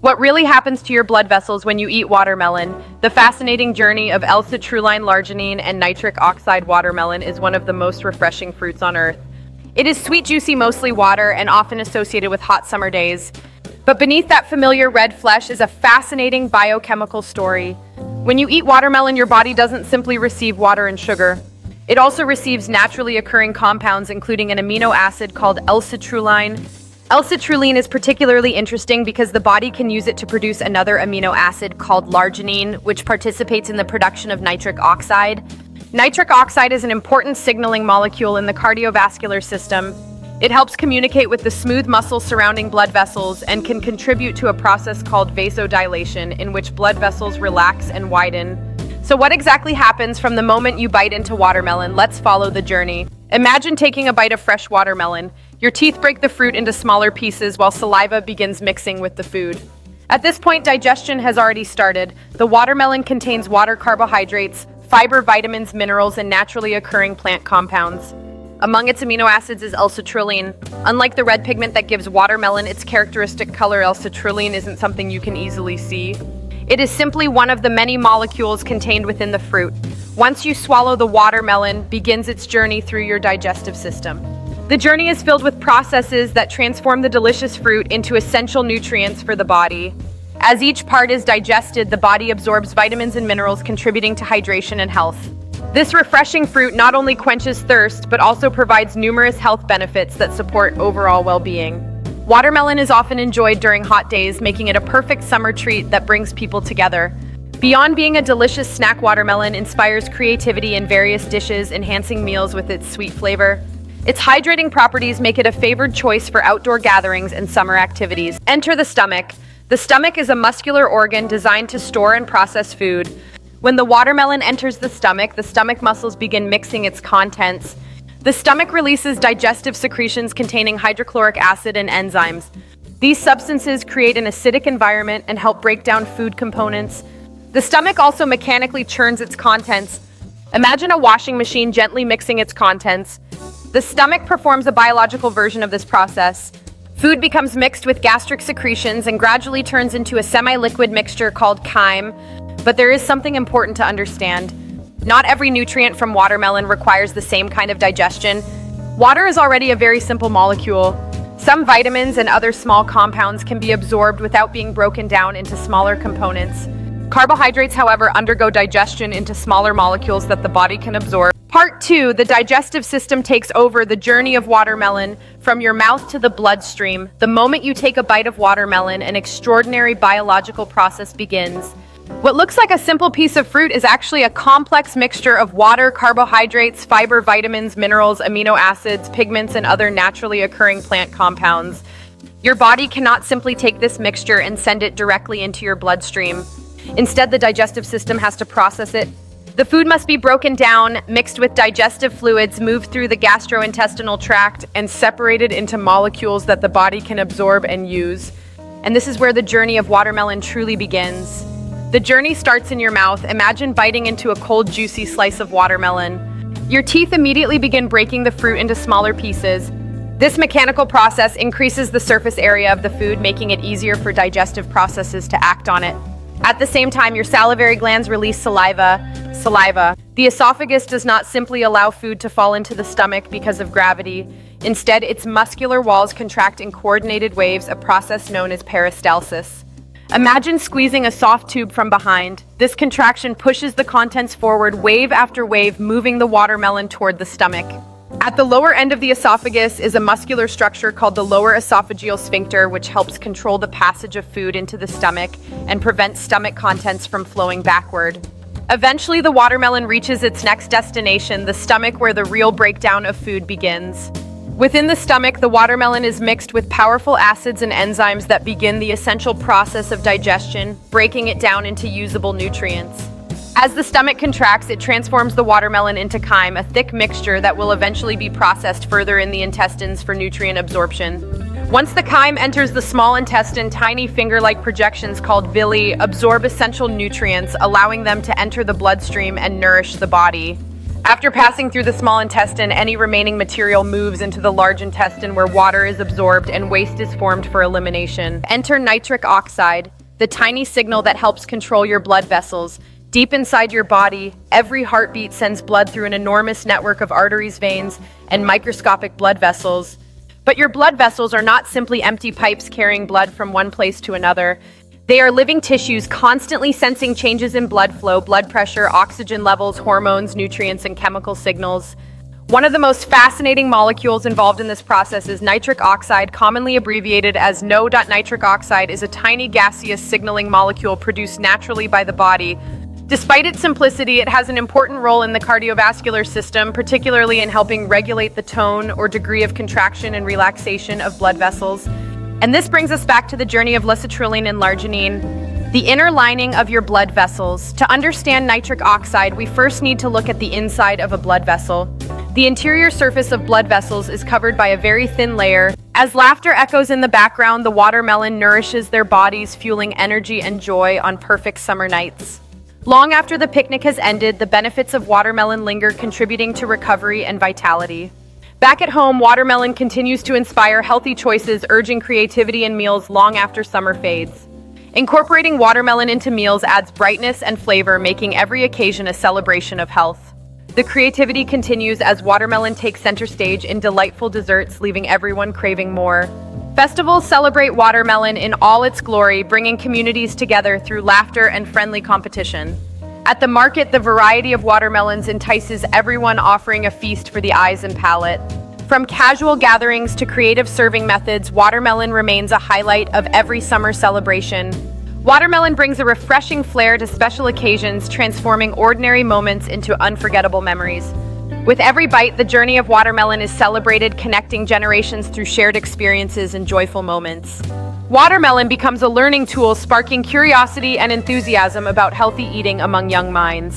What really happens to your blood vessels when you eat watermelon? The fascinating journey of L-citrulline, larginine, and nitric oxide watermelon is one of the most refreshing fruits on earth. It is sweet, juicy, mostly water, and often associated with hot summer days. But beneath that familiar red flesh is a fascinating biochemical story. When you eat watermelon, your body doesn't simply receive water and sugar. It also receives naturally occurring compounds, including an amino acid called L-citrulline. L-citrulline is particularly interesting because the body can use it to produce another amino acid called larginine, which participates in the production of nitric oxide. Nitric oxide is an important signaling molecule in the cardiovascular system. It helps communicate with the smooth muscles surrounding blood vessels and can contribute to a process called vasodilation, in which blood vessels relax and widen. So what exactly happens from the moment you bite into watermelon? Let's follow the journey. Imagine taking a bite of fresh watermelon. Your teeth break the fruit into smaller pieces while saliva begins mixing with the food. At this point, digestion has already started. The watermelon contains water, carbohydrates, fiber, vitamins, minerals, and naturally occurring plant compounds. Among its amino acids is L-citrulline. Unlike the red pigment that gives watermelon its characteristic color, L-citrulline isn't something you can easily see. It is simply one of the many molecules contained within the fruit. Once you swallow the watermelon, begins its journey through your digestive system. The journey is filled with processes that transform the delicious fruit into essential nutrients for the body. As each part is digested, the body absorbs vitamins and minerals, contributing to hydration and health. This refreshing fruit not only quenches thirst, but also provides numerous health benefits that support overall well-being. Watermelon is often enjoyed during hot days, making it a perfect summer treat that brings people together. Beyond being a delicious snack, watermelon inspires creativity in various dishes, enhancing meals with its sweet flavor. Its hydrating properties make it a favored choice for outdoor gatherings and summer activities. Enter the stomach. The stomach is a muscular organ designed to store and process food. When the watermelon enters the stomach muscles begin mixing its contents. The stomach releases digestive secretions containing hydrochloric acid and enzymes. These substances create an acidic environment and help break down food components. The stomach also mechanically churns its contents. Imagine a washing machine gently mixing its contents. The stomach performs a biological version of this process. Food becomes mixed with gastric secretions and gradually turns into a semi-liquid mixture called chyme. But there is something important to understand. Not every nutrient from watermelon requires the same kind of digestion. Water is already a very simple molecule. Some vitamins and other small compounds can be absorbed without being broken down into smaller components. Carbohydrates, however, undergo digestion into smaller molecules that the body can absorb. Part 2, the digestive system takes over the journey of watermelon from your mouth to the bloodstream. The moment you take a bite of watermelon, an extraordinary biological process begins. What looks like a simple piece of fruit is actually a complex mixture of water, carbohydrates, fiber, vitamins, minerals, amino acids, pigments, and other naturally occurring plant compounds. Your body cannot simply take this mixture and send it directly into your bloodstream. Instead, the digestive system has to process it. The food must be broken down, mixed with digestive fluids, moved through the gastrointestinal tract, and separated into molecules that the body can absorb and use. And this is where the journey of watermelon truly begins. The journey starts in your mouth. Imagine biting into a cold, juicy slice of watermelon. Your teeth immediately begin breaking the fruit into smaller pieces. This mechanical process increases the surface area of the food, making it easier for digestive processes to act on it. At the same time, your salivary glands release saliva. The esophagus does not simply allow food to fall into the stomach because of gravity. Instead, its muscular walls contract in coordinated waves, a process known as peristalsis. Imagine squeezing a soft tube from behind. This contraction pushes the contents forward, wave after wave, moving the watermelon toward the stomach. At the lower end of the esophagus is a muscular structure called the lower esophageal sphincter, which helps control the passage of food into the stomach and prevents stomach contents from flowing backward. Eventually, the watermelon reaches its next destination, the stomach, where the real breakdown of food begins. Within the stomach, the watermelon is mixed with powerful acids and enzymes that begin the essential process of digestion, breaking it down into usable nutrients. As the stomach contracts, it transforms the watermelon into chyme, a thick mixture that will eventually be processed further in the intestines for nutrient absorption. Once the chyme enters the small intestine, tiny finger-like projections called villi absorb essential nutrients, allowing them to enter the bloodstream and nourish the body. After passing through the small intestine, any remaining material moves into the large intestine where water is absorbed and waste is formed for elimination. Enter nitric oxide, the tiny signal that helps control your blood vessels. Deep inside your body, every heartbeat sends blood through an enormous network of arteries, veins, and microscopic blood vessels. But your blood vessels are not simply empty pipes carrying blood from one place to another. They are living tissues constantly sensing changes in blood flow, blood pressure, oxygen levels, hormones, nutrients, and chemical signals. One of the most fascinating molecules involved in this process is nitric oxide, commonly abbreviated as NO. Nitric oxide is a tiny gaseous signaling molecule produced naturally by the body. Despite its simplicity, it has an important role in the cardiovascular system, particularly in helping regulate the tone or degree of contraction and relaxation of blood vessels. And this brings us back to the journey of lycopene and Lycopene, the inner lining of your blood vessels. To understand nitric oxide, we first need to look at the inside of a blood vessel. The interior surface of blood vessels is covered by a very thin layer. As laughter echoes in the background, the watermelon nourishes their bodies, fueling energy and joy on perfect summer nights. Long after the picnic has ended, the benefits of watermelon linger, contributing to recovery and vitality. Back at home, watermelon continues to inspire healthy choices, urging creativity in meals long after summer fades. Incorporating watermelon into meals adds brightness and flavor, making every occasion a celebration of health. The creativity continues as watermelon takes center stage in delightful desserts, leaving everyone craving more. Festivals celebrate watermelon in all its glory, bringing communities together through laughter and friendly competition. At the market, the variety of watermelons entices everyone, offering a feast for the eyes and palate. From casual gatherings to creative serving methods, watermelon remains a highlight of every summer celebration. Watermelon brings a refreshing flair to special occasions, transforming ordinary moments into unforgettable memories. With every bite, the journey of watermelon is celebrated, connecting generations through shared experiences and joyful moments. Watermelon becomes a learning tool, sparking curiosity and enthusiasm about healthy eating among young minds.